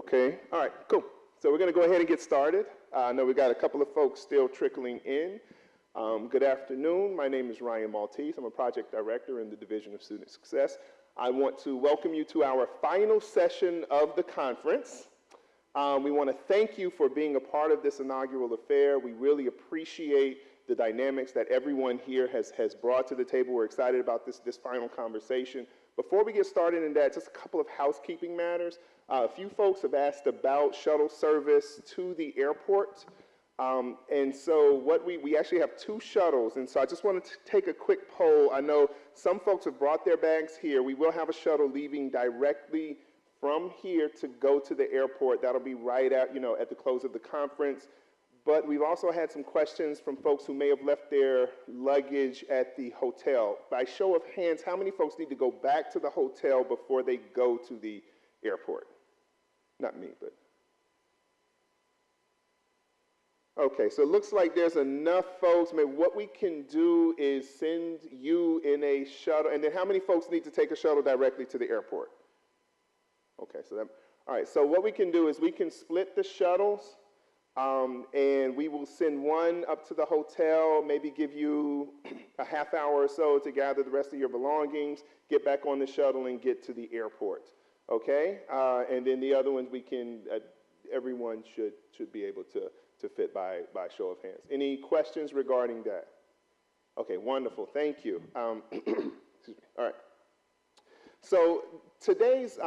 Okay, all right, cool. So we're going to go ahead and get started. I know we got a couple of folks still trickling in. Good afternoon. My name is Ryan Maltese. I'm a project director in the Division of Student Success. I want to welcome you to our final session of the conference. We want to thank you for being a part of this inaugural affair. We really appreciate the dynamics that everyone here has brought to the table. We're excited about this final conversation. Before we get started in that, just a couple of housekeeping matters. A few folks have asked about shuttle service to the airport. And so what we actually have two shuttles, and so I just wanted to take a quick poll. I know some folks have brought their bags here. We will have a shuttle leaving directly from here to go to the airport. That'll be right at the close of the conference. But we've also had some questions from folks who may have left their luggage at the hotel. By show of hands, how many folks need to go back to the hotel before they go to the airport? Not me, but. Okay, so it looks like there's enough folks. Maybe what we can do is send you in a shuttle. And then how many folks need to take a shuttle directly to the airport? Okay, all right, so what we can do is we can split the shuttles. And we will send one up to the hotel, maybe give you a half hour or so to gather the rest of your belongings, get back on the shuttle and get to the airport, okay? And then the other ones we can, everyone should be able to fit by show of hands. Any questions regarding that? Okay, wonderful, thank you. Excuse me, all right. So today's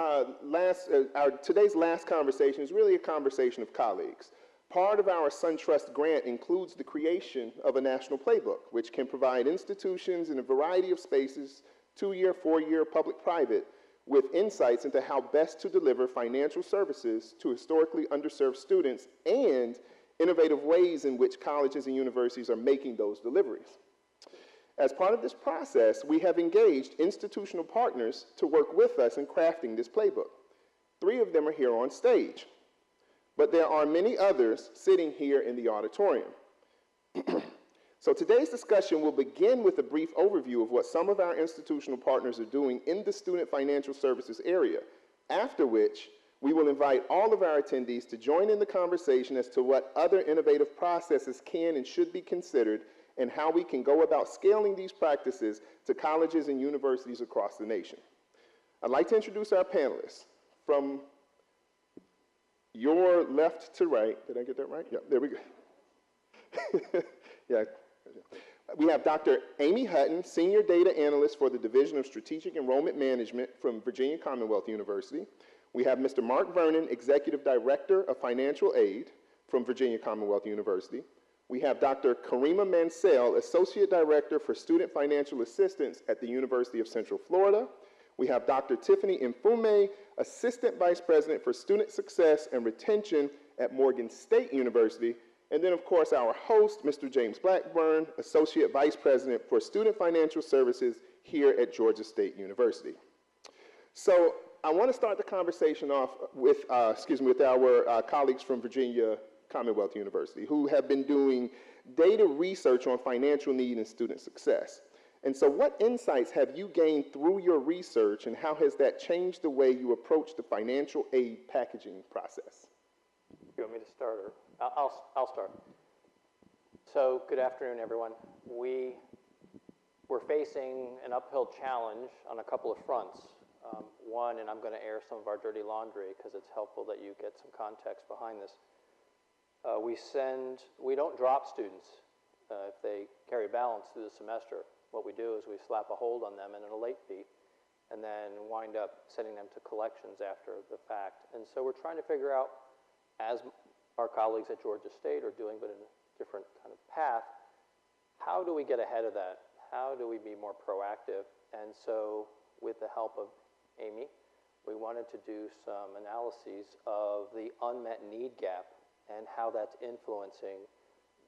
last conversation is really a conversation of colleagues. Part of our SunTrust grant includes the creation of a national playbook, which can provide institutions in a variety of spaces, 2-year, 4-year, public-private, with insights into how best to deliver financial services to historically underserved students and innovative ways in which colleges and universities are making those deliveries. As part of this process, we have engaged institutional partners to work with us in crafting this playbook. 3 of them are here on stage. But there are many others sitting here in the auditorium. So today's discussion will begin with a brief overview of what some of our institutional partners are doing in the student financial services area, after which we will invite all of our attendees to join in the conversation as to what other innovative processes can and should be considered and how we can go about scaling these practices to colleges and universities across the nation. I'd like to introduce our panelists. From your left to right, did I get that right? Yeah, there we go. Yeah. We have Dr. Amy Hutton, Senior Data Analyst for the Division of Strategic Enrollment Management from Virginia Commonwealth University. We have Mr. Mark Vernon, Executive Director of Financial Aid from Virginia Commonwealth University. We have Dr. Karima Mansell, Associate Director for Student Financial Assistance at the University of Central Florida. We have Dr. Tiffany Mfume, Assistant Vice President for Student Success and Retention at Morgan State University. And then, of course, our host, Mr. James Blackburn, Associate Vice President for Student Financial Services here at Georgia State University. So I want to start the conversation off with, with our colleagues from Virginia Commonwealth University who have been doing data research on financial need and student success. And so what insights have you gained through your research, and how has that changed the way you approach the financial aid packaging process? You want me to start, or I'll start. So good afternoon, everyone. We're facing an uphill challenge on a couple of fronts. One, and I'm going to air some of our dirty laundry because it's helpful that you get some context behind this. We don't drop students if they carry balance through the semester. What we do is we slap a hold on them and a late fee, and then wind up sending them to collections after the fact. And so we're trying to figure out, as our colleagues at Georgia State are doing, but in a different kind of path, how do we get ahead of that? How do we be more proactive? And so with the help of Amy, we wanted to do some analyses of the unmet need gap and how that's influencing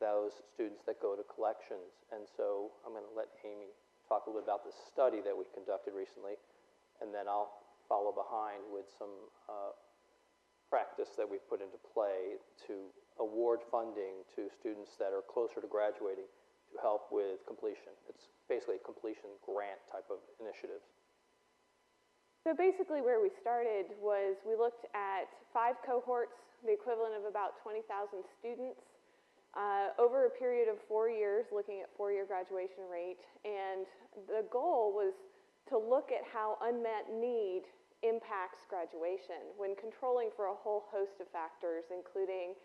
those students that go to collections. And so I'm going to let Amy talk a little bit about the study that we conducted recently, and then I'll follow behind with some practice that we've put into play to award funding to students that are closer to graduating to help with completion. It's basically a completion grant type of initiative. So basically where we started was we looked at 5 cohorts, the equivalent of about 20,000 students, over a period of 4 years, looking at 4-year graduation rate. And the goal was to look at how unmet need impacts graduation when controlling for a whole host of factors, including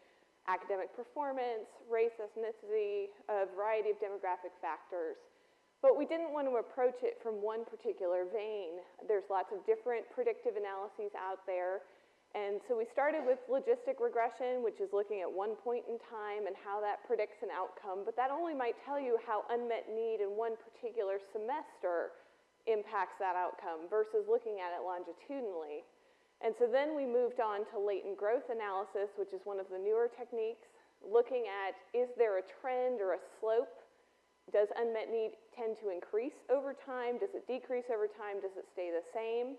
academic performance, race, ethnicity, a variety of demographic factors. But we didn't want to approach it from one particular vein. There's lots of different predictive analyses out there. And so we started with logistic regression, which is looking at one point in time and how that predicts an outcome. But that only might tell you how unmet need in one particular semester impacts that outcome versus looking at it longitudinally. And so then we moved on to latent growth analysis, which is one of the newer techniques, looking at, is there a trend or a slope? Does unmet need tend to increase over time? Does it decrease over time? Does it stay the same?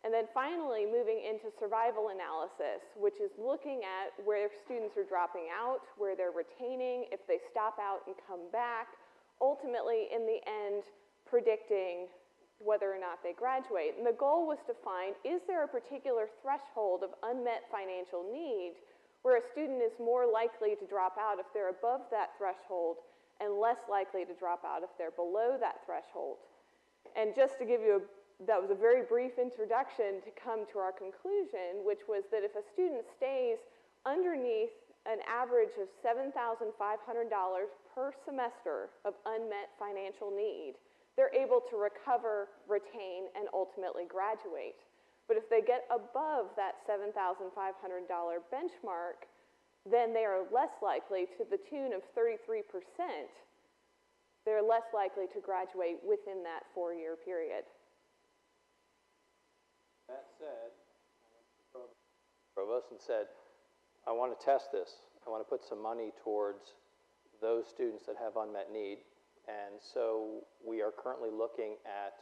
And then finally moving into survival analysis, which is looking at where students are dropping out, where they're retaining, if they stop out and come back, ultimately in the end predicting whether or not they graduate. And the goal was to find, is there a particular threshold of unmet financial need where a student is more likely to drop out if they're above that threshold and less likely to drop out if they're below that threshold. And just to give you that was a very brief introduction to come to our conclusion, which was that if a student stays underneath an average of $7,500 per semester of unmet financial need, they're able to recover, retain, and ultimately graduate. But if they get above that $7,500 benchmark, then they are less likely, to the tune of 33%, they're less likely to graduate within that 4-year period. That said, Provost and said, I want to test this. I want to put some money towards those students that have unmet need. And so we are currently looking at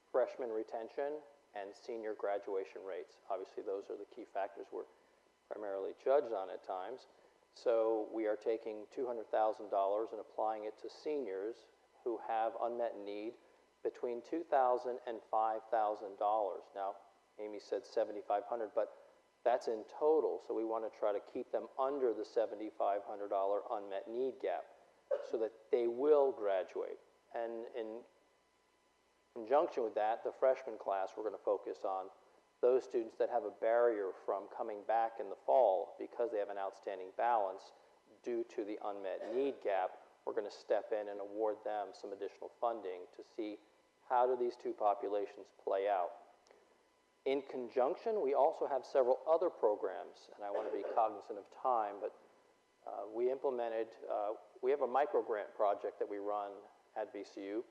freshman retention and senior graduation rates. Obviously, those are the key factors we're primarily judged on at times. So we are taking $200,000 and applying it to seniors who have unmet need between $2,000 and $5,000. Now, Amy said $7,500, but that's in total. So we want to try to keep them under the $7,500 unmet need gap so that they will graduate. And in conjunction with that, the freshman class, we're going to focus on those students that have a barrier from coming back in the fall because they have an outstanding balance due to the unmet need gap. We're going to step in and award them some additional funding to see how do these two populations play out. In conjunction, we also have several other programs, and I want to be cognizant of time, but we have a microgrant project that we run at VCU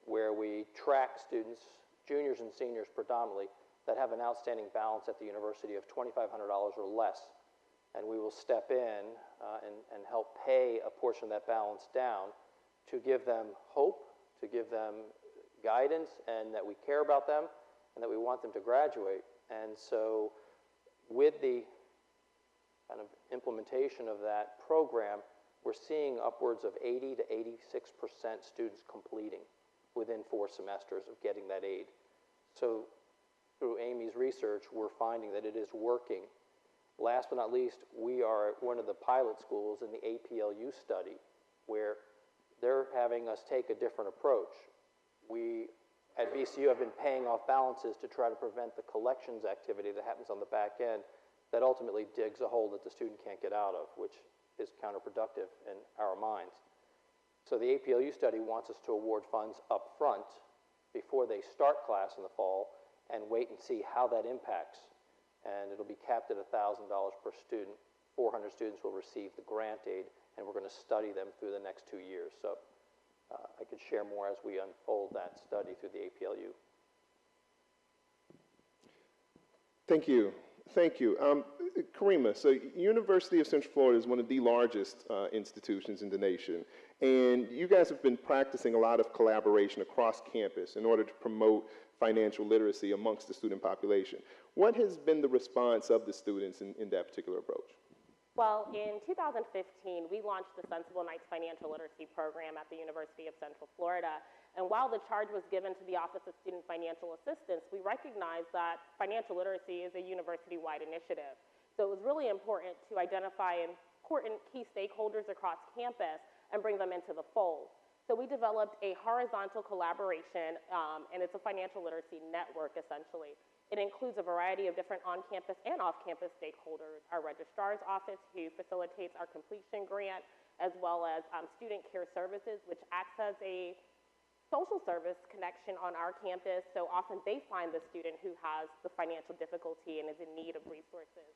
where we track students, juniors and seniors predominantly, that have an outstanding balance at the university of $2,500 or less. And we will step in and help pay a portion of that balance down to give them hope, to give them guidance, and that we care about them, and that we want them to graduate. And so with the kind of implementation of that program, we're seeing upwards of 80 to 86% students completing within 4 semesters of getting that aid. So through Amy's research, we're finding that it is working. Last but not least, we are one of the pilot schools in the APLU study where they're having us take a different approach. We at VCU have been paying off balances to try to prevent the collections activity that happens on the back end that ultimately digs a hole that the student can't get out of, which is counterproductive in our minds. So the APLU study wants us to award funds up front before they start class in the fall and wait and see how that impacts. And it'll be capped at $1,000 per student. 400 students will receive the grant aid, and we're going to study them through the next 2 years. So I could share more as we unfold that study through the APLU. Thank you. Thank you. Karima, so University of Central Florida is one of the largest institutions in the nation, and you guys have been practicing a lot of collaboration across campus in order to promote financial literacy amongst the student population. What has been the response of the students in that particular approach? Well, in 2015, we launched the Sensible Nights Financial Literacy Program at the University of Central Florida. And while the charge was given to the Office of Student Financial Assistance, we recognized that financial literacy is a university-wide initiative. So it was really important to identify important key stakeholders across campus and bring them into the fold. So we developed a horizontal collaboration, and it's a financial literacy network, essentially. It includes a variety of different on-campus and off-campus stakeholders, our registrar's office, who facilitates our completion grant, as well as student care services, which acts as a social service connection on our campus. So often they find the student who has the financial difficulty and is in need of resources,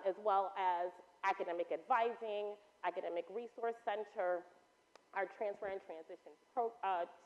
as well as academic advising, academic resource center, our transfer and transition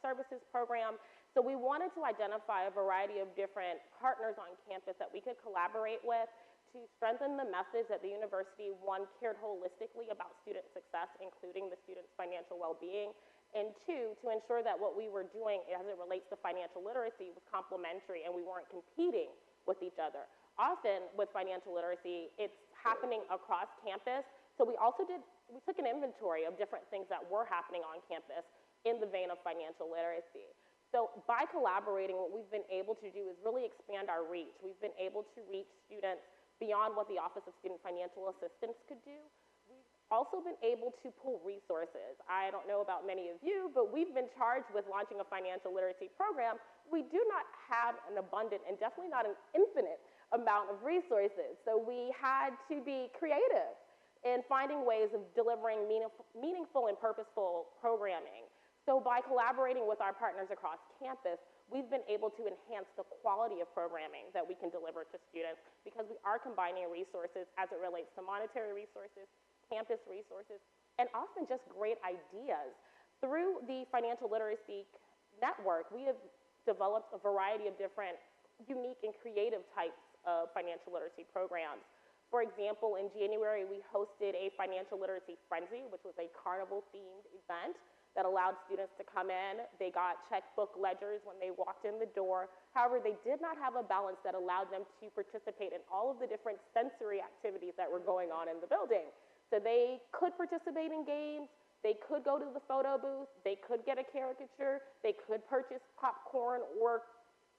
services program. So we wanted to identify a variety of different partners on campus that we could collaborate with to strengthen the message that the university, one, cared holistically about student success, including the student's financial well-being, and two, to ensure that what we were doing as it relates to financial literacy was complementary and we weren't competing with each other. Often with financial literacy, it's happening across campus. So we took an inventory of different things that were happening on campus in the vein of financial literacy. So by collaborating, what we've been able to do is really expand our reach. We've been able to reach students beyond what the Office of Student Financial Assistance could do. We've also been able to pull resources. I don't know about many of you, but we've been charged with launching a financial literacy program. We do not have an abundant and definitely not an infinite amount of resources. So we had to be creative in finding ways of delivering meaningful and purposeful programming. So by collaborating with our partners across campus, we've been able to enhance the quality of programming that we can deliver to students because we are combining resources as it relates to monetary resources, campus resources, and often just great ideas. Through the Financial Literacy Network, we have developed a variety of different unique and creative types of financial literacy programs. For example, in January, we hosted a financial literacy frenzy, which was a carnival-themed event that allowed students to come in. They got checkbook ledgers when they walked in the door. However, they did not have a balance that allowed them to participate in all of the different sensory activities that were going on in the building. So they could participate in games, they could go to the photo booth, they could get a caricature, they could purchase popcorn or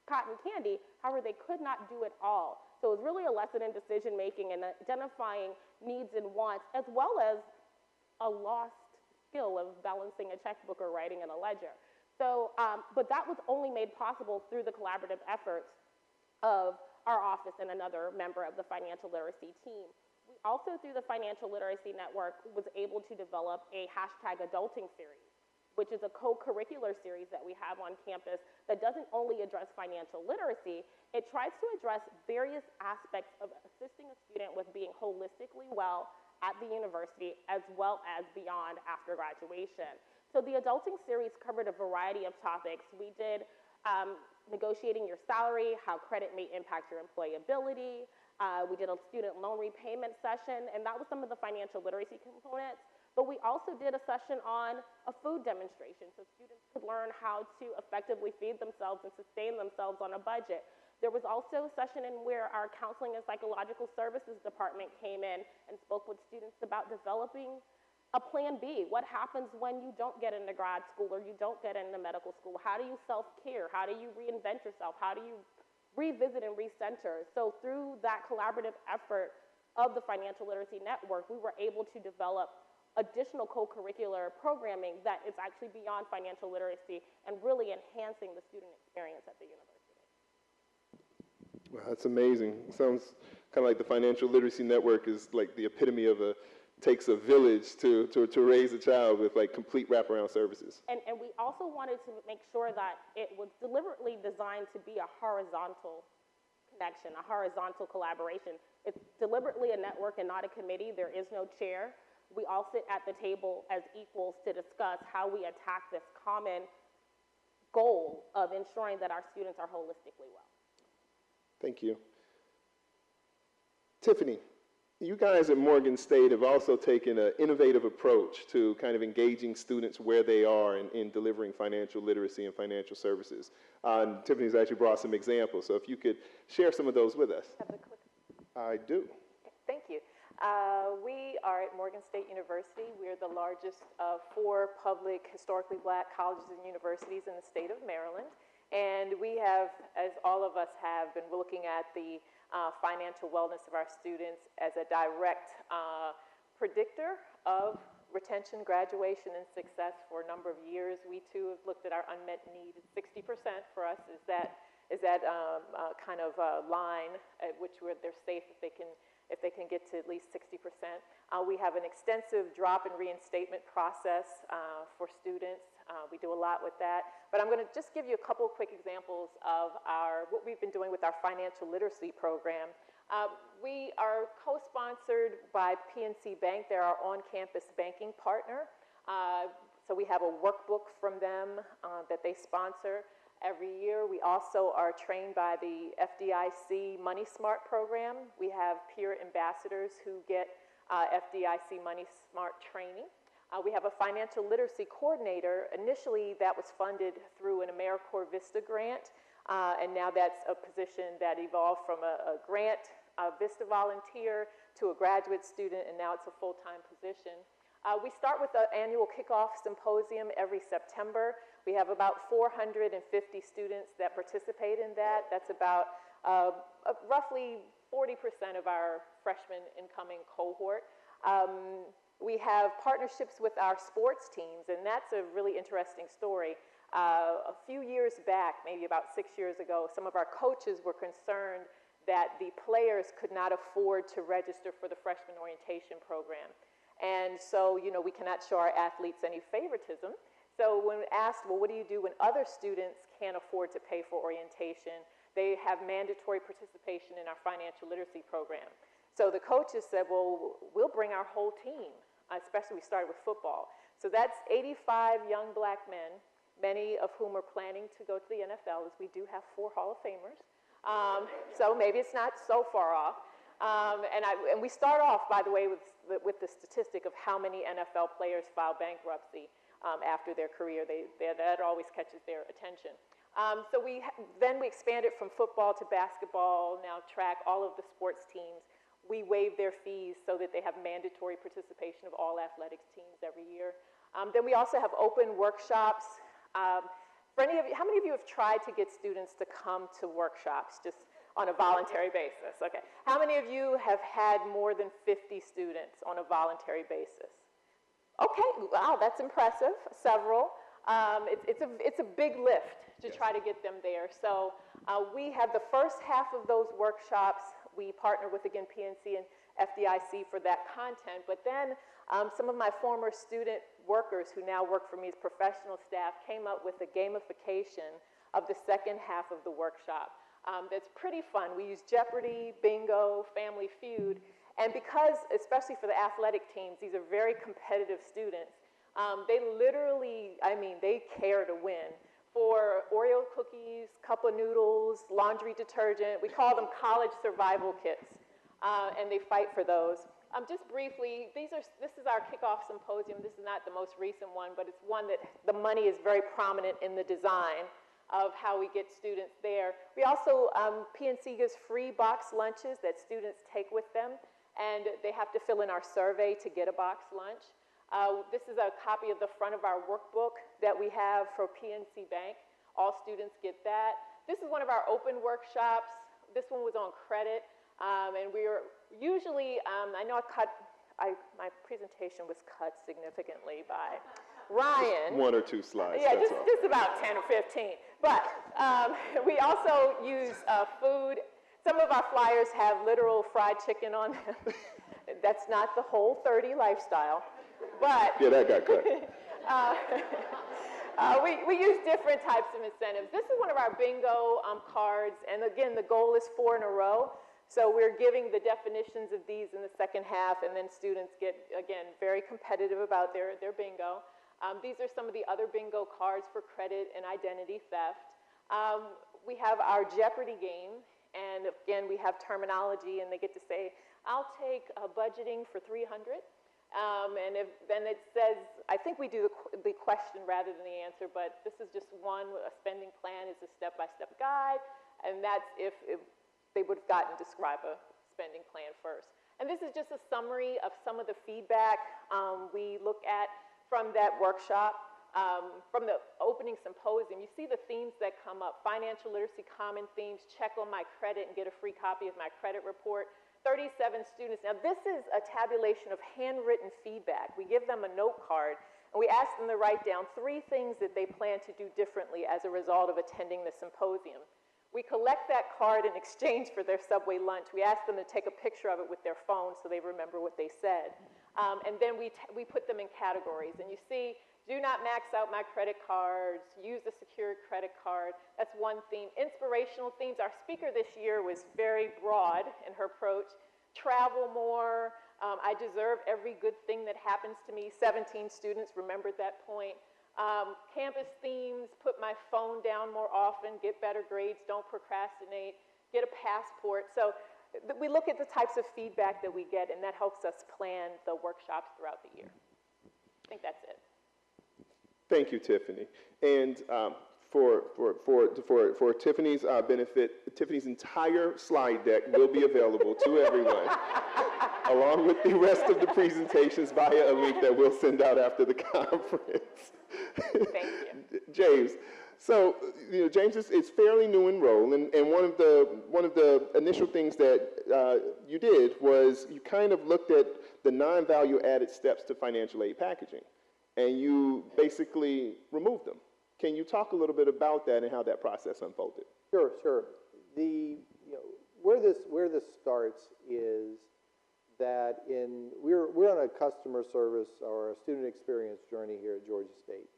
cotton candy. However, they could not do it all. So it was really a lesson in decision making and identifying needs and wants, as well as a lost skill of balancing a checkbook or writing in a ledger. So, but that was only made possible through the collaborative efforts of our office and another member of the financial literacy team. We also, through the Financial Literacy Network, was able to develop a #adulting series, which is a co-curricular series that we have on campus that doesn't only address financial literacy, it tries to address various aspects of assisting a student with being holistically well at the university, as well as beyond after graduation. So the adulting series covered a variety of topics. We did negotiating your salary, how credit may impact your employability. We did a student loan repayment session, and that was some of the financial literacy components. But we also did a session on a food demonstration, so students could learn how to effectively feed themselves and sustain themselves on a budget. There was also a session in where our counseling and psychological services department came in and spoke with students about developing a plan B. What happens when you don't get into grad school or you don't get into medical school? How do you self-care? How do you reinvent yourself? How do you revisit and recenter? So through that collaborative effort of the Financial Literacy Network, we were able to develop additional co-curricular programming that is actually beyond financial literacy and really enhancing the student experience at the university. Wow, that's amazing. Sounds kind of like the Financial Literacy Network is like the epitome of takes a village to raise a child with like complete wraparound services. And we also wanted to make sure that it was deliberately designed to be a horizontal connection, a horizontal collaboration. It's deliberately a network and not a committee. There is no chair. We all sit at the table as equals to discuss how we attack this common goal of ensuring that our students are holistically well. Thank you. Tiffany, you guys at Morgan State have also taken an innovative approach to kind of engaging students where they are in delivering financial literacy and financial services. And Tiffany's actually brought some examples, so if you could share some of those with us. Have the clip. I do. Thank you. We are at Morgan State University. We're the largest of 4 public, historically black colleges and universities in the state of Maryland. And we have, as all of us have, been looking at the financial wellness of our students as a direct predictor of retention, graduation, and success for a number of years. We too have looked at our unmet need. 60% for us is that kind of line at which they're safe if they can get to at least 60%. We have an extensive drop and reinstatement process for students. We do a lot with that. But I'm going to just give you a couple of quick examples of what we've been doing with our financial literacy program. We are co-sponsored by PNC Bank. They're our on-campus banking partner. So we have a workbook from them that they sponsor every year. We also are trained by the FDIC Money Smart program. We have peer ambassadors who get FDIC Money Smart training. We have a financial literacy coordinator. Initially, that was funded through an AmeriCorps Vista grant, and now that's a position that evolved from a grant, a Vista volunteer, to a graduate student, and now it's a full-time position. We start with the annual kickoff symposium every September. We have about 450 students that participate in that. That's about roughly 40% of our freshman incoming cohort. We have partnerships with our sports teams, and that's a really interesting story. A few years back, maybe about 6 years ago, some of our coaches were concerned that the players could not afford to register for the freshman orientation program. And so, we cannot show our athletes any favoritism. So when asked, well, what do you do when other students can't afford to pay for orientation? They have mandatory participation in our financial literacy program. So the coaches said, well, we'll bring our whole team, especially we started with football. So that's 85 young black men, many of whom are planning to go to the NFL, as we do have 4 Hall of Famers. So maybe it's not so far off. And we start off, by the way, with the statistic of how many NFL players file bankruptcy after their career. That always catches their attention. So then we expanded from football to basketball, now track, all of the sports teams. We waive their fees so that they have mandatory participation of all athletics teams every year. Then we also have open workshops. For any of you, how many of you have tried to get students to come to workshops just on a voluntary basis? Okay. How many of you have had more than 50 students on a voluntary basis? Okay, wow, that's impressive. Several. It's a big lift to try to get them there. So we have the first half of those workshops. We partner with, again, PNC and FDIC for that content. But then some of my former student workers who now work for me as professional staff came up with a gamification of the second half of the workshop. That's pretty fun. We use Jeopardy, Bingo, Family Feud. And because, especially for the athletic teams, these are very competitive students, they literally, they care to win. For Oreo cookies, cup of noodles, laundry detergent, we call them college survival kits, and they fight for those. Just briefly, this is our kickoff symposium. This is not the most recent one, but it's one that the money is very prominent in the design of how we get students there. We also, PNC gives free box lunches that students take with them, and they have to fill in our survey to get a box lunch. This is a copy of the front of our workbook that we have for PNC Bank. All students get that. This is one of our open workshops. This one was on credit, and we are usually, I know my presentation was cut significantly by Ryan. Just 1 or 2 slides. Yeah, just about 10 or 15. But we also use food. Some of our flyers have literal fried chicken on them. That's not the Whole 30 lifestyle, but Yeah, that got cut. we use different types of incentives. This is one of our bingo cards, and again, the goal is 4 in a row. So we're giving the definitions of these in the second half, and then students get, again, very competitive about their bingo. These are some of the other bingo cards for credit and identity theft. We have our Jeopardy game, and again, we have terminology, and they get to say, I'll take budgeting for 300. And then it says, I think we do the question rather than the answer, but this is just one. A spending plan is a step-by-step guide, and that's if they would have gotten to describe a spending plan first. And this is just a summary of some of the feedback we look at from that workshop. From the opening symposium, you see the themes that come up: financial literacy, common themes, check on my credit and get a free copy of my credit report. 37 students. Now, this is a tabulation of handwritten feedback. We give them a note card, and we ask them to write down 3 things that they plan to do differently as a result of attending the symposium. We collect that card in exchange for their Subway lunch. We ask them to take a picture of it with their phone so they remember what they said. And then we put them in categories. And you see, do not max out my credit cards, use a secured credit card. That's one theme. Inspirational themes. Our speaker this year was very broad in her approach. Travel more. I deserve every good thing that happens to me. 17 students remembered that point. Campus themes, put my phone down more often, get better grades, don't procrastinate, get a passport. So we look at the types of feedback that we get, and that helps us plan the workshops throughout the year. I think that's it. Thank you, Tiffany. And for Tiffany's benefit, Tiffany's entire slide deck will be available to everyone, along with the rest of the presentations via a link that we'll send out after the conference. Thank you. James, so James is fairly new in role, and one of the initial things that you did was you kind of looked at the non-value added steps to financial aid packaging, and you basically removed them. Can you talk a little bit about that and how that process unfolded? Sure. Where this starts is that we're on a customer service or a student experience journey here at Georgia State.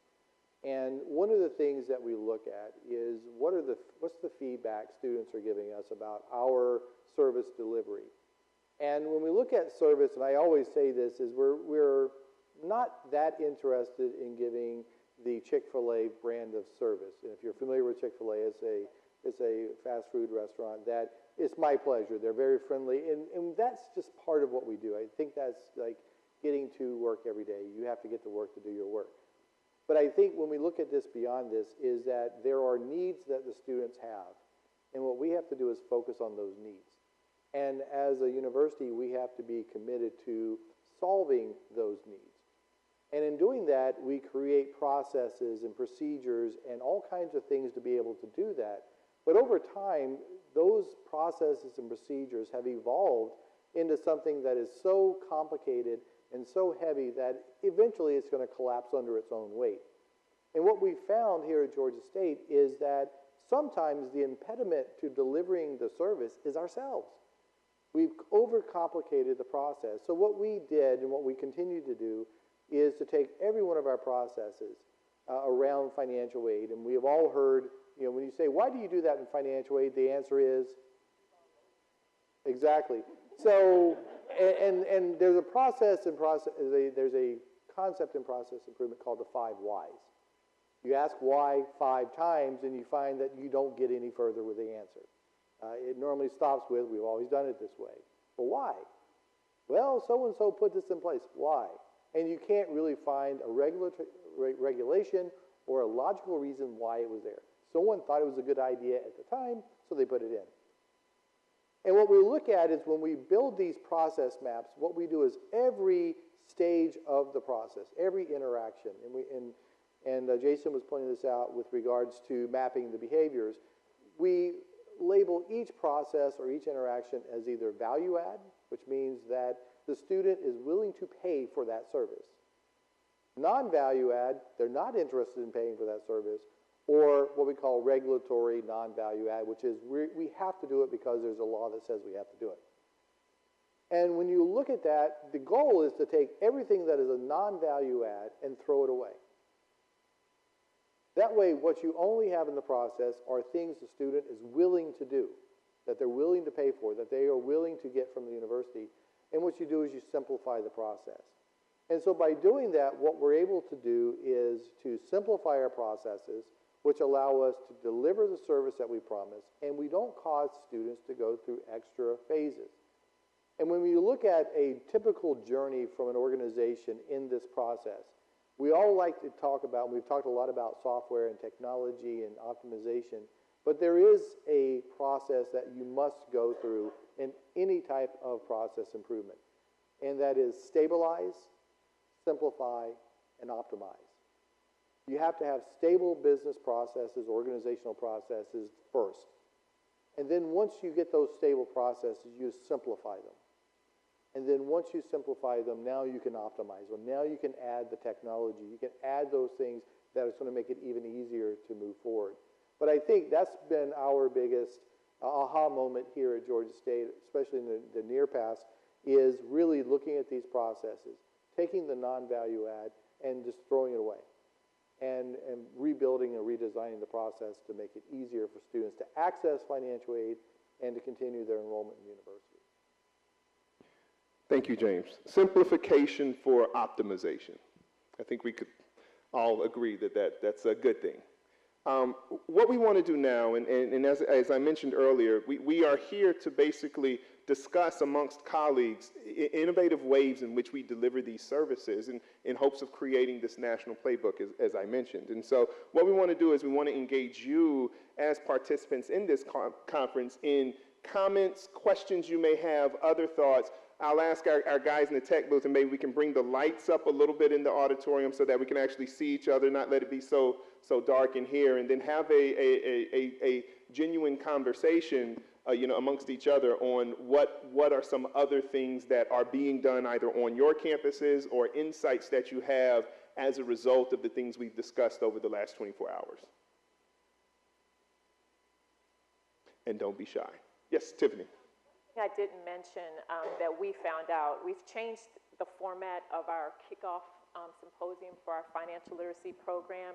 And one of the things that we look at is what's the feedback students are giving us about our service delivery. And when we look at service, and I always say this, is we're not that interested in giving the Chick-fil-A brand of service. And if you're familiar with Chick-fil-A, it's a fast food restaurant that it's my pleasure. They're very friendly, and that's just part of what we do. I think that's like getting to work every day. You have to get to work to do your work. But I think when we look at this beyond this is that there are needs that the students have, and what we have to do is focus on those needs. And as a university, we have to be committed to solving those needs. And in doing that, we create processes and procedures and all kinds of things to be able to do that. But over time, those processes and procedures have evolved into something that is so complicated and so heavy that eventually it's going to collapse under its own weight. And what we found here at Georgia State is that sometimes the impediment to delivering the service is ourselves. We've overcomplicated the process. So what we did and what we continue to do is to take every one of our processes around financial aid. And we have all heard, when you say, why do you do that in financial aid? The answer is, exactly. So, and there's a process and there's a concept in process improvement called the 5 whys. You ask why 5 times and you find that you don't get any further with the answer. It normally stops with, we've always done it this way. Well, why? Well, so-and-so put this in place. Why? And you can't really find a regulation or a logical reason why it was there. Someone thought it was a good idea at the time, so they put it in. And what we look at is when we build these process maps, what we do is every stage of the process, every interaction, and Jason was pointing this out with regards to mapping the behaviors, we label each process or each interaction as either value add, which means that the student is willing to pay for that service. Non-value add, they're not interested in paying for that service, or what we call regulatory non-value add, which is we have to do it because there's a law that says we have to do it. And when you look at that, the goal is to take everything that is a non-value add and throw it away. That way, what you only have in the process are things the student is willing to do, that they're willing to pay for, that they are willing to get from the university. And what you do is you simplify the process. And so by doing that, what we're able to do is to simplify our processes, which allow us to deliver the service that we promise, and we don't cause students to go through extra phases. And when we look at a typical journey from an organization in this process, we all like to talk about, and we've talked a lot about software and technology and optimization, But there is a process that you must go through in any type of process improvement, and that is stabilize, simplify, and optimize. You have to have stable business processes, organizational processes first. And then once you get those stable processes, you simplify them. And then once you simplify them, now you can optimize them. Now you can add the technology. You can add those things that is going to make it even easier to move forward. But I think that's been our biggest aha moment here at Georgia State, especially in the near past, is really looking at these processes, taking the non-value add and just throwing it away, and rebuilding and redesigning the process to make it easier for students to access financial aid and to continue their enrollment in the university. Thank you, James. Simplification for optimization. I think we could all agree that, that's a good thing. What we want to do now, and as I mentioned earlier, we are here to basically discuss amongst colleagues innovative ways in which we deliver these services in hopes of creating this national playbook, as I mentioned. And so what we want to do is we want to engage you as participants in this conference in comments, questions you may have, other thoughts. I'll ask our guys in the tech booth, and maybe we can bring the lights up a little bit in the auditorium so that we can actually see each other, not let it be so dark in here, and then have a genuine conversation amongst each other on what are some other things that are being done either on your campuses or insights that you have as a result of the things we've discussed over the last 24 hours. And don't be shy. Yes, Tiffany. I didn't mention that we found out we've changed the format of our kickoff symposium for our financial literacy program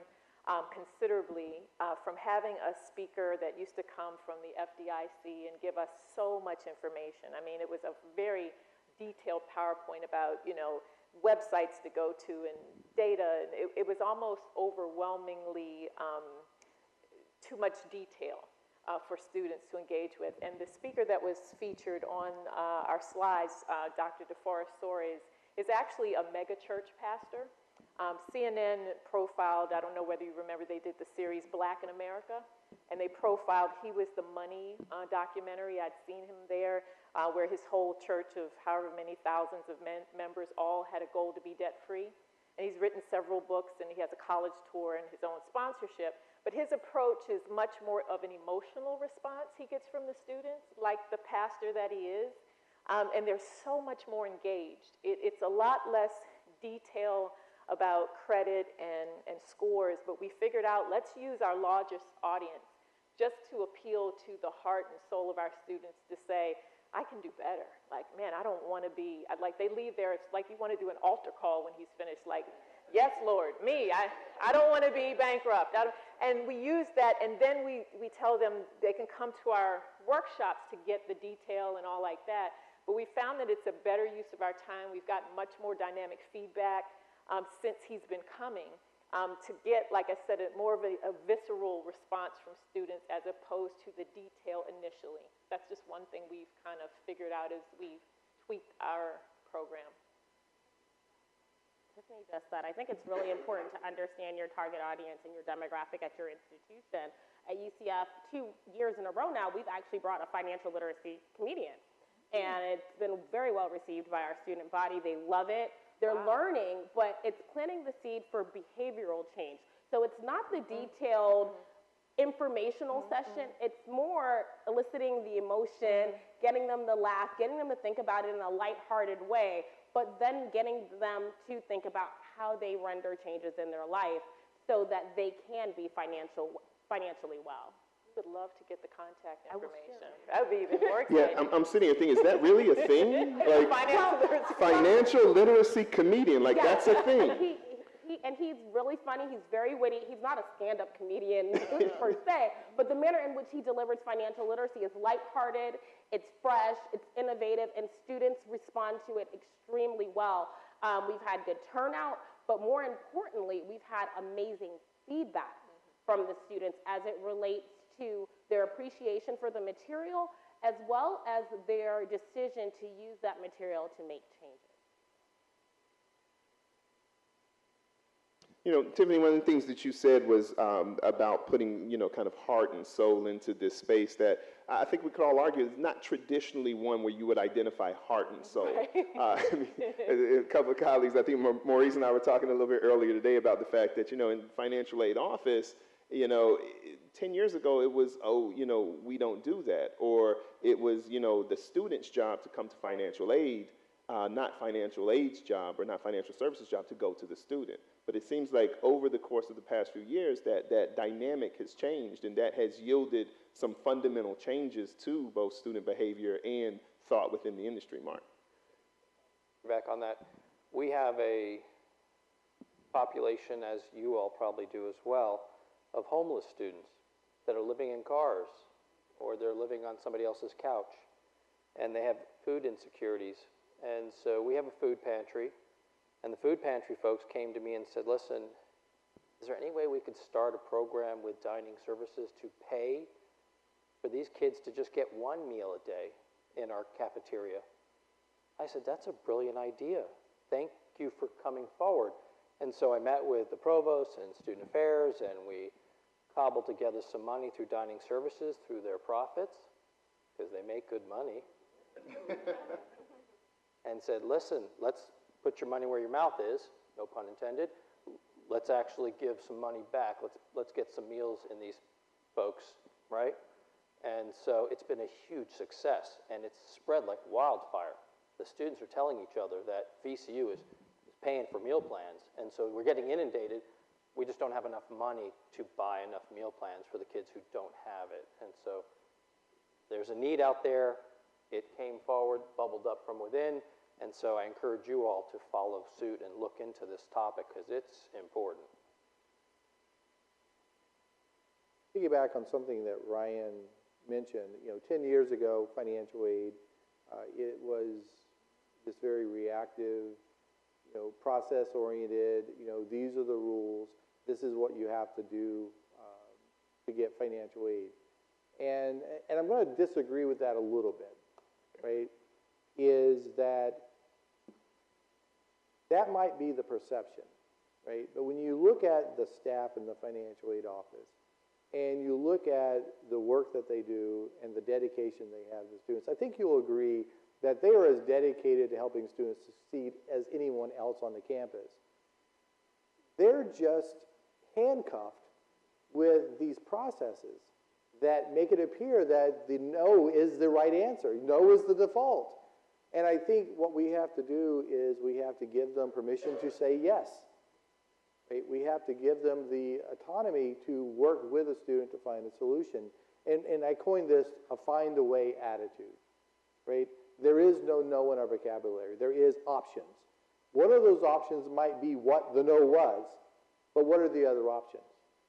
considerably from having a speaker that used to come from the FDIC and give us so much information. I mean, it was a very detailed PowerPoint about, websites to go to and data. It was almost overwhelmingly too much detail for students to engage with. And the speaker that was featured on our slides, Dr. DeForest Soares, is actually a mega church pastor. CNN profiled, I don't know whether you remember, they did the series Black in America, and they profiled, he was the Money documentary. I'd seen him there, where his whole church of however many thousands of members all had a goal to be debt-free. And he's written several books, and he has a college tour and his own sponsorship. But his approach is much more of an emotional response he gets from the students, like the pastor that he is. And they're so much more engaged. It's a lot less detail about credit and scores, but we figured out, let's use our largest audience just to appeal to the heart and soul of our students to say, I can do better. Like, man, I don't want to be, like they leave there, it's like you want to do an altar call when he's finished, like, yes, Lord, me, I don't want to be bankrupt. And we use that, and then we tell them they can come to our workshops to get the detail and all like that. But we found that it's a better use of our time. We've gotten much more dynamic feedback since he's been coming to get, like I said, more of a visceral response from students as opposed to the detail initially. That's just one thing we've kind of figured out as we've tweaked our program. Tiffany just said, I think it's really important to understand your target audience and your demographic at your institution. At UCF, 2 years in a row now, we've actually brought a financial literacy comedian. And it's been very well received by our student body. They love it. They're learning, but it's planting the seed for behavioral change. So it's not the detailed informational session. It's more eliciting the emotion, getting them to laugh, getting them to think about it in a lighthearted way, but then getting them to think about how they render changes in their life so that they can be financially well. Would love to get the contact information. That would be even more exciting. Yeah, I'm sitting here thinking, is that really a thing? Like, financial literacy comedian, like that's a thing. And he's really funny, he's very witty. He's not a stand-up comedian per se, but the manner in which he delivers financial literacy is lighthearted, it's fresh, it's innovative, and students respond to it extremely well. We've had good turnout, but more importantly, we've had amazing feedback from the students as it relates to their appreciation for the material, as well as their decision to use that material to make changes. You know, Tiffany, one of the things that you said was about putting, kind of heart and soul into this space that I think we could all argue is not traditionally one where you would identify heart and soul. I mean, a couple of colleagues, I think Maurice and I were talking a little bit earlier today about the fact that, in the financial aid office, 10 years ago it was, we don't do that. Or it was, the student's job to come to financial aid, not financial aid's job or not financial services job to go to the student. But it seems like over the course of the past few years that dynamic has changed, and that has yielded some fundamental changes to both student behavior and thought within the industry, Mark. Back on that, we have a population, as you all probably do as well, of homeless students that are living in cars or they're living on somebody else's couch, and they have food insecurities. And so we have a food pantry. And the food pantry folks came to me and said, listen, is there any way we could start a program with dining services to pay for these kids to just get one meal a day in our cafeteria? I said, that's a brilliant idea. Thank you for coming forward. And so I met with the provost and student affairs, and we cobbled together some money through dining services, through their profits, because they make good money, and said, listen, let's put your money where your mouth is, no pun intended. Let's actually give some money back. Let's get some meals in these folks, right? And so it's been a huge success, and it's spread like wildfire. The students are telling each other that VCU is paying for meal plans, and so we're getting inundated. We just don't have enough money to buy enough meal plans for the kids who don't have it. And so there's a need out there. It came forward, bubbled up from within. And so I encourage you all to follow suit and look into this topic because it's important. Piggyback on something that Ryan mentioned, 10 years ago, financial aid, it was just very reactive, process-oriented, these are the rules, this is what you have to do to get financial aid. And I'm going to disagree with that a little bit, right, is that might be the perception, right? But when you look at the staff in the financial aid office, and you look at the work that they do and the dedication they have to students, I think you'll agree that they are as dedicated to helping students succeed as anyone else on the campus. They're just handcuffed with these processes that make it appear that the no is the right answer. No is the default. And I think what we have to do is we have to give them permission to say yes. Right? We have to give them the autonomy to work with a student to find a solution. And I coined this a find a way attitude. Right? There is no no in our vocabulary. There is options. One of those options might be what the no was, but what are the other options?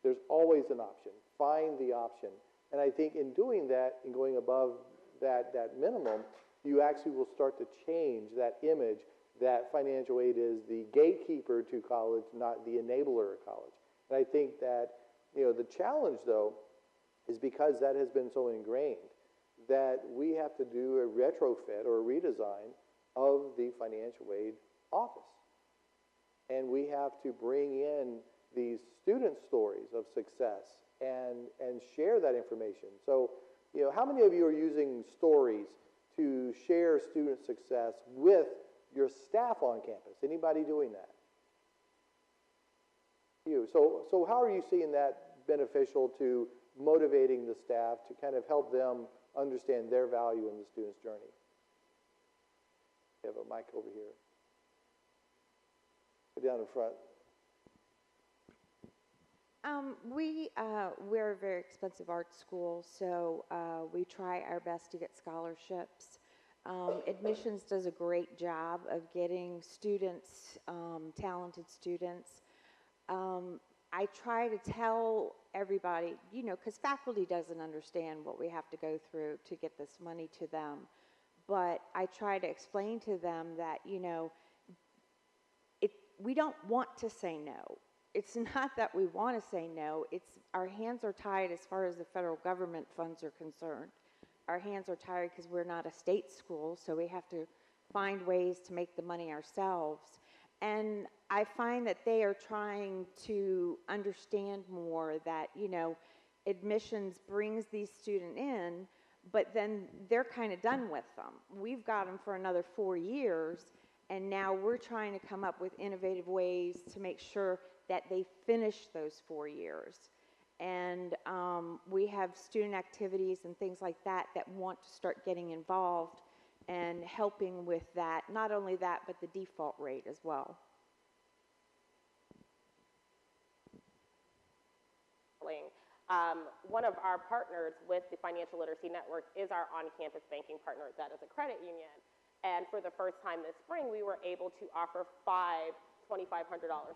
There's always an option. Find the option. And I think in doing that and going above that minimum, you actually will start to change that image that financial aid is the gatekeeper to college, not the enabler of college. And I think that, the challenge, though, is because that has been so ingrained that we have to do a retrofit or a redesign of the financial aid office. And we have to bring in these student stories of success and share that information. So, how many of you are using stories to share student success with your staff on campus? Anybody doing that? You. So how are you seeing that beneficial to motivating the staff to kind of help them understand their value in the student's journey? We have a mic over here. Go down in front. We're a very expensive art school, so we try our best to get scholarships. Admissions does a great job of getting students, talented students. I try to tell everybody, because faculty doesn't understand what we have to go through to get this money to them. But I try to explain to them that, we don't want to say no. It's not that we want to say no. It's our hands are tied as far as the federal government funds are concerned. Our hands are tied because we're not a state school, so we have to find ways to make the money ourselves. And I find that they are trying to understand more that, you know, admissions brings these students in, but then they're kind of done with them. We've got them for another 4 years, and now we're trying to come up with innovative ways to make sure that they finish those 4 years. And we have student activities and things like that that want to start getting involved and helping with that, not only that, but the default rate as well. One of our partners with the Financial Literacy Network is our on-campus banking partner that is a credit union. And for the first time this spring, we were able to offer 5 $2,500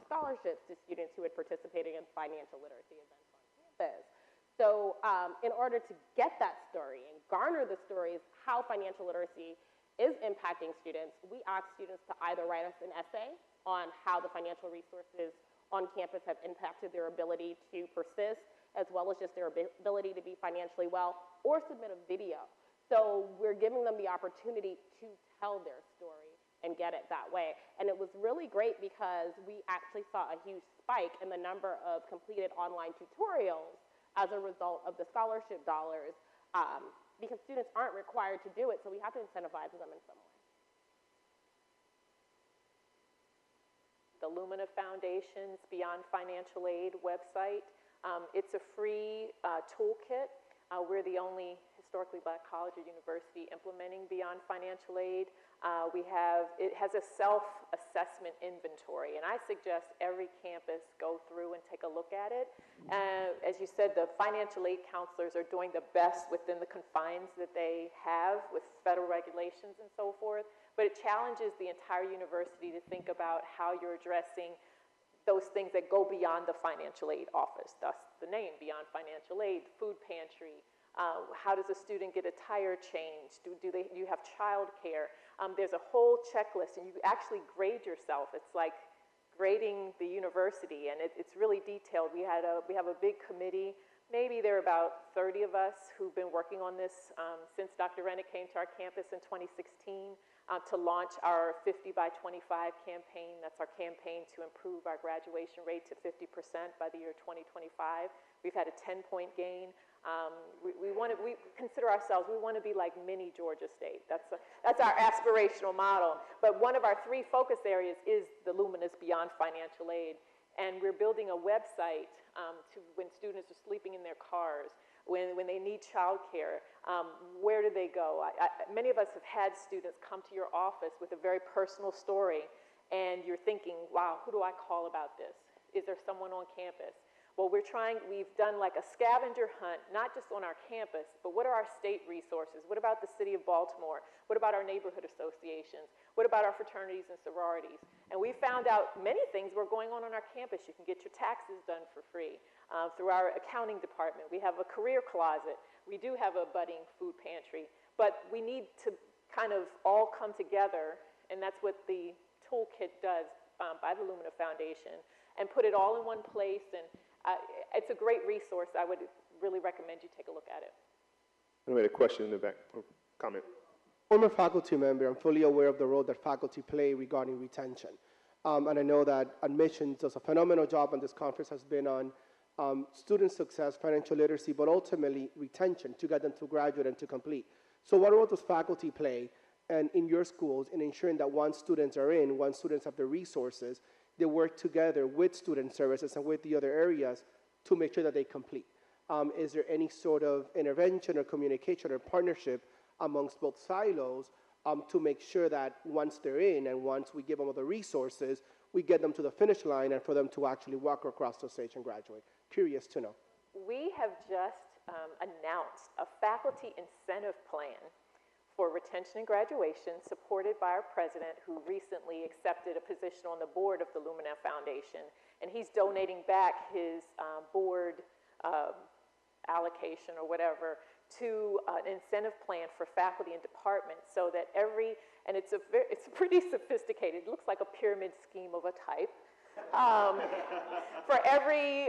scholarships to students who had participated in financial literacy events on campus. So in order to get that story and garner the stories how financial literacy is impacting students, we ask students to either write us an essay on how the financial resources on campus have impacted their ability to persist, as well as just their ability to be financially well, or submit a video. So we're giving them the opportunity to tell their story and get it that way. And it was really great because we actually saw a huge spike in the number of completed online tutorials as a result of the scholarship dollars, because students aren't required to do it, so we have to incentivize them in some way. The Lumina Foundation's Beyond Financial Aid website. It's a free toolkit. We're the only historically black college or university implementing Beyond Financial Aid. It has a self-assessment inventory, and I suggest every campus go through and take a look at it. As you said, the financial aid counselors are doing the best within the confines that they have with federal regulations and so forth, but it challenges the entire university to think about how you're addressing those things that go beyond the financial aid office, thus the name, Beyond Financial Aid, food pantry. How does a student get a tire changed? Do you have childcare? There's a whole checklist, and you actually grade yourself. It's like grading the university, and it's really detailed. We have a big committee. Maybe there are about 30 of us who've been working on this since Dr. Rennick came to our campus in 2016 to launch our 50 by 25 campaign. That's our campaign to improve our graduation rate to 50% by the year 2025. We've had a 10-point gain. We consider ourselves, we want to be like mini Georgia State. That's our aspirational model. But one of our 3 focus areas is the Lumina's Beyond Financial Aid. And we're building a website to when students are sleeping in their cars, when they need childcare, where do they go? Many of us have had students come to your office with a very personal story, and you're thinking, wow, who do I call about this? Is there someone on campus? Well, we've done like a scavenger hunt, not just on our campus, but what are our state resources? What about the city of Baltimore? What about our neighborhood associations? What about our fraternities and sororities? And we found out many things were going on our campus. You can get your taxes done for free through our accounting department. We have a career closet. We do have a budding food pantry. But we need to kind of all come together, and that's what the toolkit does by the Lumina Foundation, and put it all in one place. And it's a great resource. I would really recommend you take a look at it. We had a question in the back, or comment. Former faculty member, I'm fully aware of the role that faculty play regarding retention. And I know that admissions does a phenomenal job, and this conference has been on student success, financial literacy, but ultimately retention to get them to graduate and to complete. So what role does faculty play and in your schools in ensuring that once students are in, once students have the resources, they work together with student services and with the other areas to make sure that they complete? Is there any sort of intervention or communication or partnership amongst both silos to make sure that once they're in and once we give them all the resources, we get them to the finish line and for them to actually walk across the stage and graduate? Curious to know. We have just announced a faculty incentive plan for retention and graduation, supported by our president, who recently accepted a position on the board of the Lumina Foundation. And he's donating back his board allocation or whatever to an incentive plan for faculty and departments, so that and it's pretty sophisticated. It looks like a pyramid scheme of a type. For every,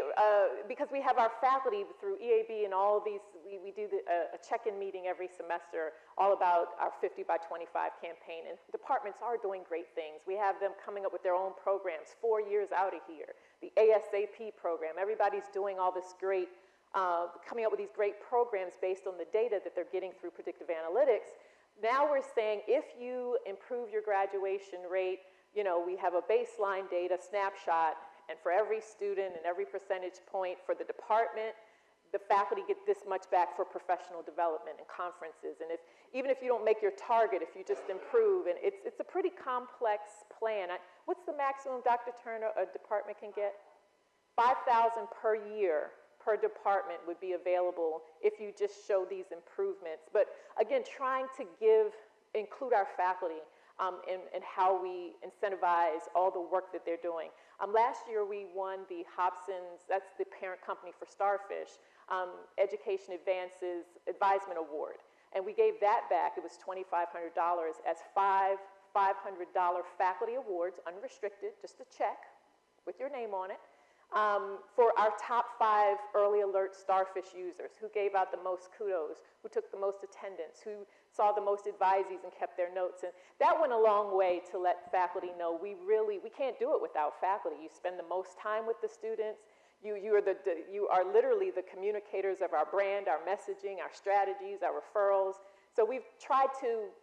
because we have our faculty through EAB and all of these, we do a check-in meeting every semester all about our 50 by 25 campaign, and departments are doing great things. We have them coming up with their own programs 4 years out of here. The ASAP program, everybody's doing all this great, coming up with these great programs based on the data that they're getting through predictive analytics. Now we're saying if you improve your graduation rate, you know, we have a baseline data snapshot, and for every student and every percentage point for the department, the faculty get this much back for professional development and conferences. And even if you don't make your target, if you just improve, and it's a pretty complex plan. What's the maximum, Dr. Turner, a department can get? $5,000 per year per department would be available if you just show these improvements. But again, trying to include our faculty in how we incentivize all the work that they're doing. Last year we won the Hobson's, that's the parent company for Starfish, Education Advances Advisement Award. And we gave that back, it was $2,500, as five $500 faculty awards, unrestricted, just a check with your name on it, for our top 5 early alert Starfish users, who gave out the most kudos, who took the most attendance, who saw the most advisees and kept their notes. And that went a long way to let faculty know we can't do it without faculty. You spend the most time with the students. You are literally the communicators of our brand, our messaging, our strategies, our referrals. So we've tried to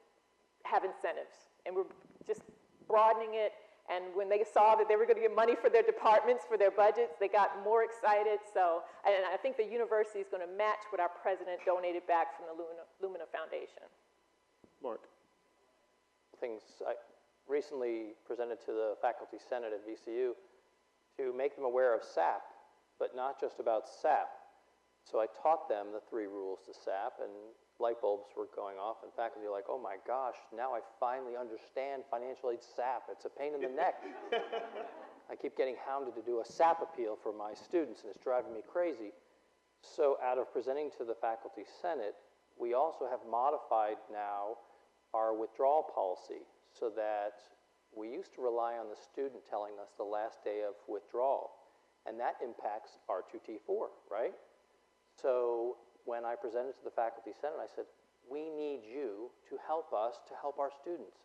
have incentives, and we're just broadening it. And when they saw that they were going to get money for their departments, for their budgets, they got more excited. So, and I think the university is going to match what our president donated back from the Lumina Foundation. Mark. Things I recently presented to the Faculty Senate at VCU to make them aware of SAP, but not just about SAP. So I taught them the 3 rules to SAP, and light bulbs were going off, and faculty are like, oh my gosh, now I finally understand financial aid SAP. It's a pain in the neck. I keep getting hounded to do a SAP appeal for my students, and it's driving me crazy. So out of presenting to the Faculty Senate, we also have modified now our withdrawal policy so that we used to rely on the student telling us the last day of withdrawal, and that impacts R2T4, right? So when I presented to the Faculty Senate, I said, we need you to help us to help our students,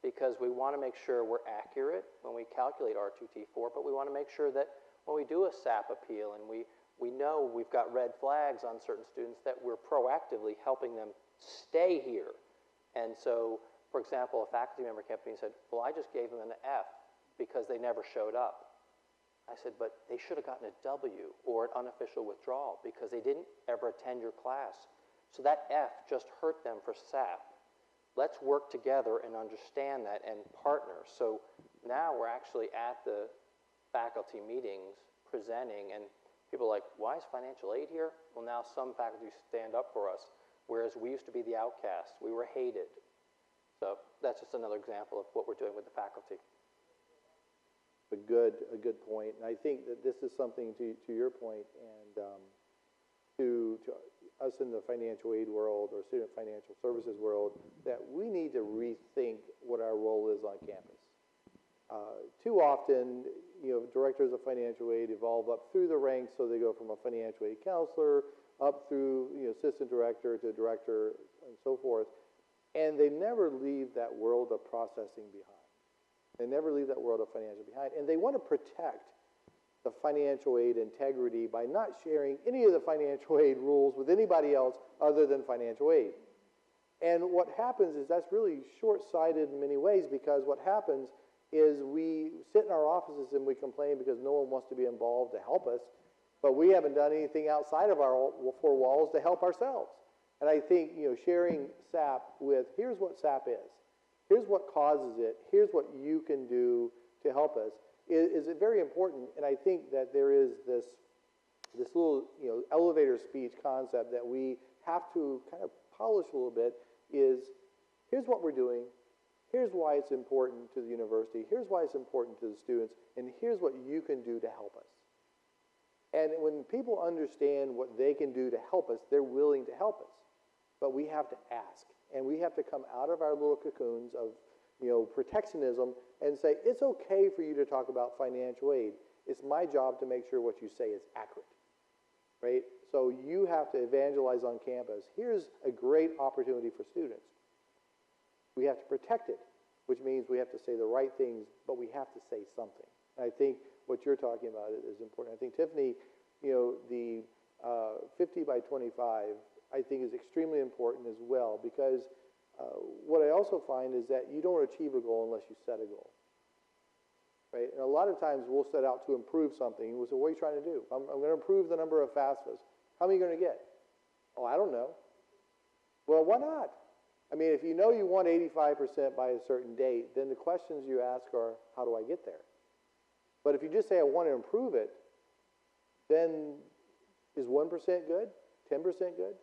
because we want to make sure we're accurate when we calculate R2T4, but we want to make sure that when we do a SAP appeal and we know we've got red flags on certain students, that we're proactively helping them stay here. And so, for example, a faculty member came up to me and said, well, I just gave them an F because they never showed up. I said, but they should have gotten a W or an unofficial withdrawal because they didn't ever attend your class. So that F just hurt them for SAP. Let's work together and understand that and partner. So now we're actually at the faculty meetings presenting, and people are like, why is financial aid here? Well, now some faculty stand up for us, whereas we used to be the outcasts. We were hated. So that's just another example of what we're doing with the faculty. A good point. And I think that this is something, to your point, and to us in the financial aid world or student financial services world, that we need to rethink what our role is on campus. Too often, directors of financial aid evolve up through the ranks, so they go from a financial aid counselor up through assistant director to director and so forth, and they never leave that world of processing behind. They never leave that world of financial behind. And they want to protect the financial aid integrity by not sharing any of the financial aid rules with anybody else other than financial aid. And what happens is that's really short-sighted in many ways, because what happens is we sit in our offices and we complain because no one wants to be involved to help us, but we haven't done anything outside of our 4 walls to help ourselves. And I think sharing SAP with, here's what SAP is. Here's what causes it. Here's what you can do to help us is very important. And I think that there is this little elevator speech concept that we have to kind of polish a little bit. Is here's what we're doing. Here's why it's important to the university. Here's why it's important to the students. And here's what you can do to help us. And when people understand what they can do to help us, they're willing to help us. But we have to ask. And we have to come out of our little cocoons of protectionism and say, it's okay for you to talk about financial aid. It's my job to make sure what you say is accurate, right? So you have to evangelize on campus. Here's a great opportunity for students. We have to protect it, which means we have to say the right things, but we have to say something. And I think what you're talking about is important. I think, Tiffany, the 50 by 25, I think is extremely important as well, because what I also find is that you don't achieve a goal unless you set a goal, right? And a lot of times we'll set out to improve something. We'll say, what are you trying to do? I'm going to improve the number of FAFSAs. How many are you going to get? Oh, I don't know. Well, why not? I mean, if you know you want 85% by a certain date, then the questions you ask are, how do I get there? But if you just say, I want to improve it, then is 1% good? 10% good?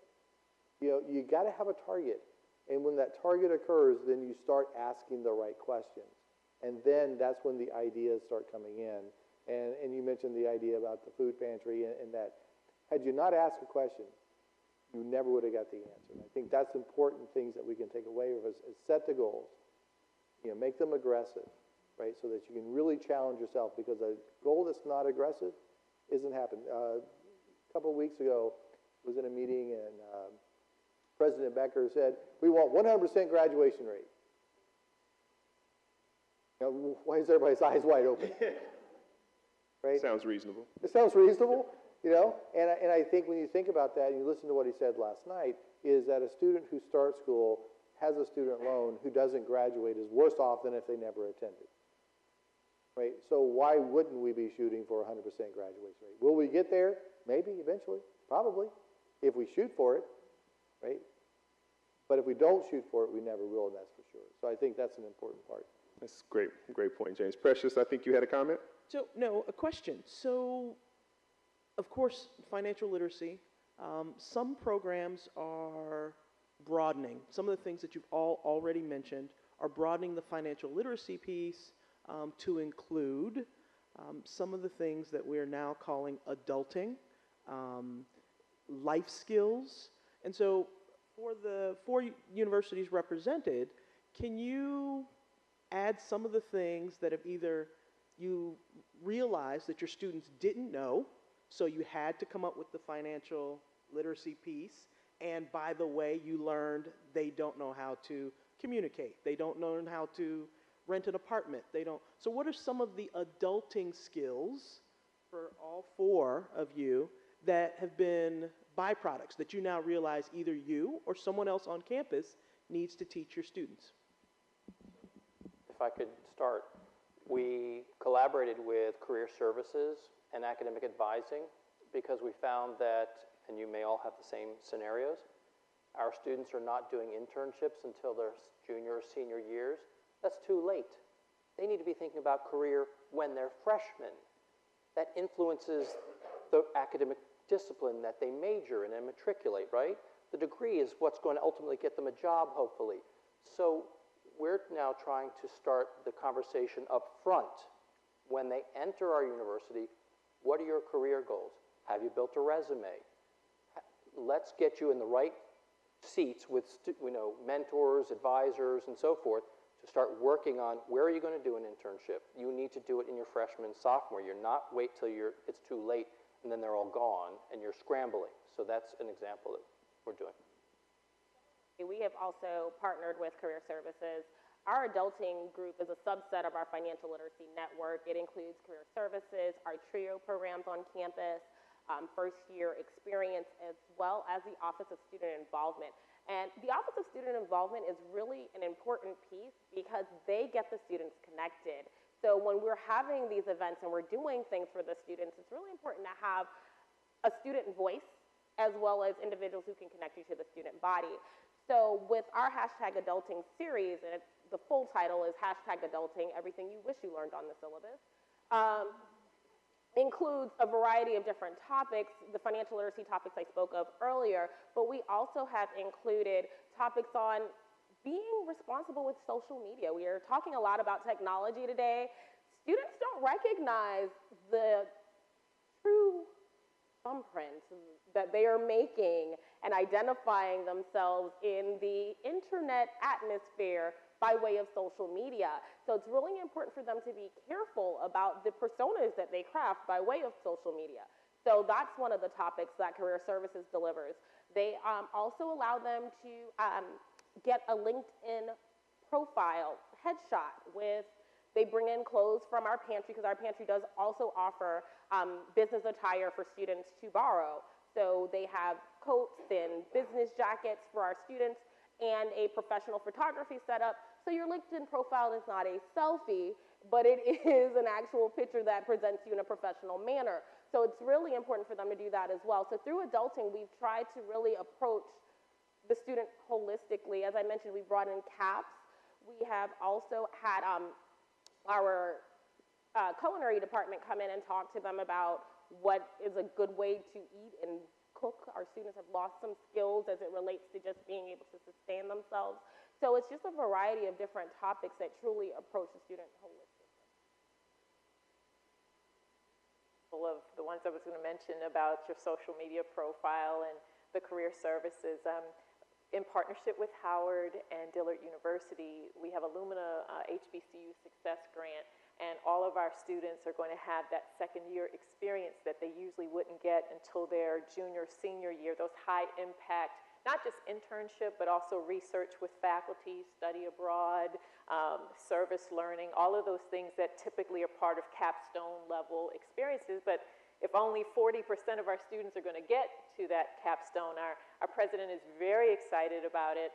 You got to have a target. And when that target occurs, then you start asking the right questions. And then that's when the ideas start coming in. And you mentioned the idea about the food pantry, and that had you not asked a question, you never would have got the answer. And I think that's important things that we can take away with us is set the goals, make them aggressive, right? So that you can really challenge yourself, because a goal that's not aggressive isn't happening. A couple of weeks ago, I was in a meeting, and President Becker said, we want 100% graduation rate. Why is everybody's eyes wide open? Right? Sounds reasonable. It sounds reasonable, and I think when you think about that and you listen to what he said last night, is that a student who starts school, has a student loan, who doesn't graduate is worse off than if they never attended. Right? So why wouldn't we be shooting for 100% graduation rate? Will we get there? Maybe, eventually, probably, if we shoot for it, right? But if we don't shoot for it, we never will, and that's for sure. So I think that's an important part. That's a great point, James. Precious, I think you had a comment? So, no, a question. So, of course, financial literacy, some programs are broadening. Some of the things that you've all already mentioned are broadening the financial literacy piece to include some of the things that we're now calling adulting, life skills. And so for the 4 universities represented, can you add some of the things that have either you realized that your students didn't know, so you had to come up with the financial literacy piece, and by the way, you learned they don't know how to communicate, they don't know how to rent an apartment, they don't. So what are some of the adulting skills for all 4 of you that have been byproducts that you now realize either you or someone else on campus needs to teach your students? If I could start, we collaborated with career services and academic advising because we found that, and you may all have the same scenarios, our students are not doing internships until their junior or senior years. That's too late. They need to be thinking about career when they're freshmen. That influences the academic discipline that they major in and matriculate, right? The degree is what's going to ultimately get them a job, hopefully. So we're now trying to start the conversation up front. When they enter our university, what are your career goals? Have you built a resume? Let's get you in the right seats with mentors, advisors, and so forth to start working on where are you going to do an internship. You need to do it in your freshman and sophomore year, not wait till it's too late and then they're all gone and you're scrambling. So that's an example that we're doing. We have also partnered with Career Services. Our adulting group is a subset of our financial literacy network. It includes Career Services, our TRIO programs on campus, first-year experience, as well as the Office of Student Involvement. And the Office of Student Involvement is really an important piece because they get the students connected. So when we're having these events and we're doing things for the students, it's really important to have a student voice as well as individuals who can connect you to the student body. So with our #Adulting series, and the full title is #Adulting, Everything You Wish You Learned on the Syllabus, includes a variety of different topics, the financial literacy topics I spoke of earlier, but we also have included topics on being responsible with social media. We are talking a lot about technology today. Students don't recognize the true thumbprint that they are making and identifying themselves in the internet atmosphere by way of social media. So it's really important for them to be careful about the personas that they craft by way of social media. So that's one of the topics that Career Services delivers. They also allow them to get a LinkedIn profile headshot with, they bring in clothes from our pantry, because our pantry does also offer business attire for students to borrow. So they have coats and business jackets for our students and a professional photography setup. So your LinkedIn profile is not a selfie, but it is an actual picture that presents you in a professional manner. So it's really important for them to do that as well. So through adulting, we've tried to really approach the student holistically. As I mentioned, we brought in CAPS. We have also had our culinary department come in and talk to them about what is a good way to eat and cook. Our students have lost some skills as it relates to just being able to sustain themselves. So it's just a variety of different topics that truly approach the student holistically. Of the ones I was going to mention about your social media profile and the career services. In partnership with Howard and Dillard University, we have a Lumina HBCU Success Grant, and all of our students are going to have that second year experience that they usually wouldn't get until their junior, senior year, those high impact, not just internship, but also research with faculty, study abroad, service learning, all of those things that typically are part of capstone level experiences. But if only 40% of our students are going to get to that capstone, our president is very excited about it.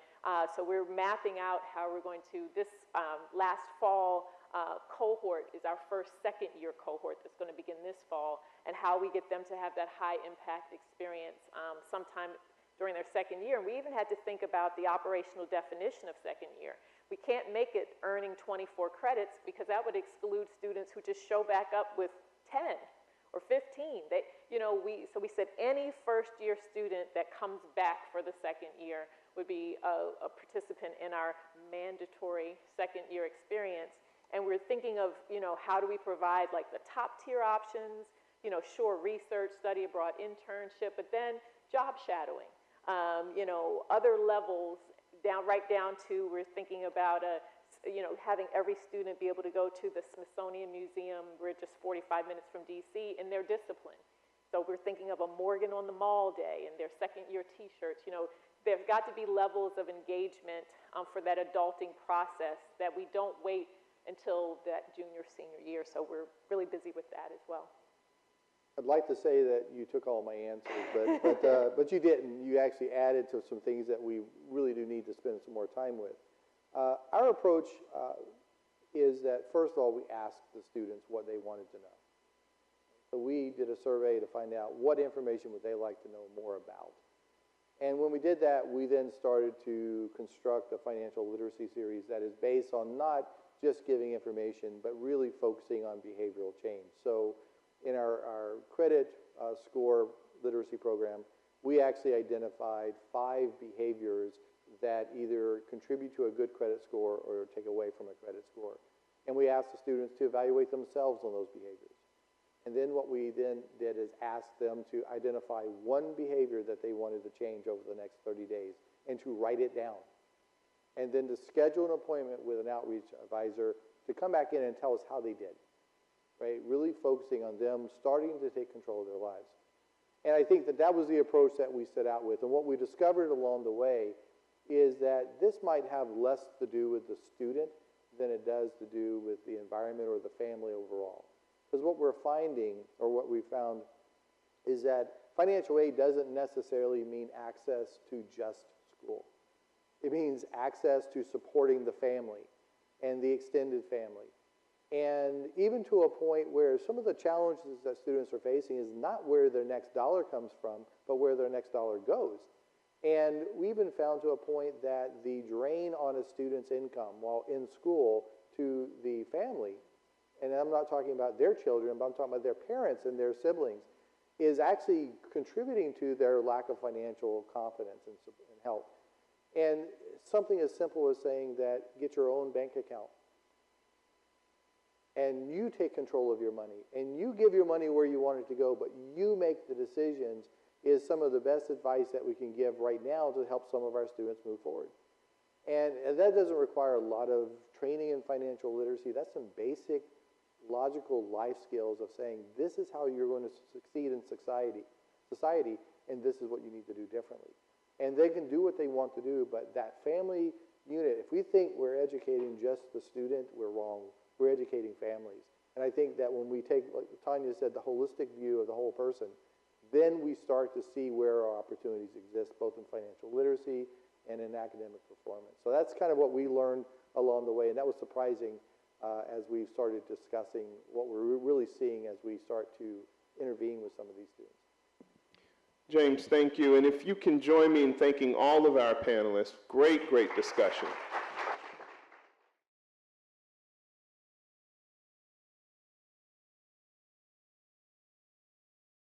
So we're mapping out how we're going to, this last fall cohort is our first second year cohort that's going to begin this fall, and how we get them to have that high impact experience sometime during their second year. And we even had to think about the operational definition of second year. We can't make it earning 24 credits, because that would exclude students who just show back up with 10 or 15. So we said any first year student that comes back for the second year would be a participant in our mandatory second year experience. And we're thinking of, how do we provide like the top tier options, sure, research, study abroad, internship, but then job shadowing. Other levels right down to, we're thinking about having every student be able to go to the Smithsonian Museum. We're just 45 minutes from DC in their discipline. So we're thinking of a Morgan on the Mall day and their second year t-shirts. There's got to be levels of engagement for that adulting process, that we don't wait until that junior, senior year. So we're really busy with that as well. I'd like to say that you took all my answers, but you didn't. You actually added to some things that we really do need to spend some more time with. Our approach is that, first of all, we asked the students what they wanted to know. So we did a survey to find out what information would they like to know more about. And when we did that, we then started to construct a financial literacy series that is based on not just giving information, but really focusing on behavioral change. So in our credit score literacy program, we actually identified 5 behaviors that either contribute to a good credit score or take away from a credit score. And we asked the students to evaluate themselves on those behaviors. And then what we then did is ask them to identify one behavior that they wanted to change over the next 30 days and to write it down. And then to schedule an appointment with an outreach advisor to come back in and tell us how they did. Right? Really focusing on them starting to take control of their lives. And I think that that was the approach that we set out with. And what we discovered along the way is that this might have less to do with the student than it does to do with the environment or the family overall. Because what we're finding, or what we found, is that financial aid doesn't necessarily mean access to just school. It means access to supporting the family and the extended family. And even to a point where some of the challenges that students are facing is not where their next dollar comes from, but where their next dollar goes. And we even found to a point that the drain on a student's income while in school to the family, and I'm not talking about their children, but I'm talking about their parents and their siblings, is actually contributing to their lack of financial confidence and health. And something as simple as saying that get your own bank account. And you take control of your money. And you give your money where you want it to go, but you make the decisions, is some of the best advice that we can give right now to help some of our students move forward. And that doesn't require a lot of training in financial literacy. That's some basic logical life skills of saying, this is how you're going to succeed in society, and this is what you need to do differently. And they can do what they want to do, but that family unit, if we think we're educating just the student, we're wrong. We're educating families. And I think that when we take, like Tanya said, the holistic view of the whole person, then we start to see where our opportunities exist, both in financial literacy and in academic performance. So that's kind of what we learned along the way, and that was surprising as we started discussing what we're really seeing as we start to intervene with some of these students. James, thank you. And if you can join me in thanking all of our panelists, great discussion.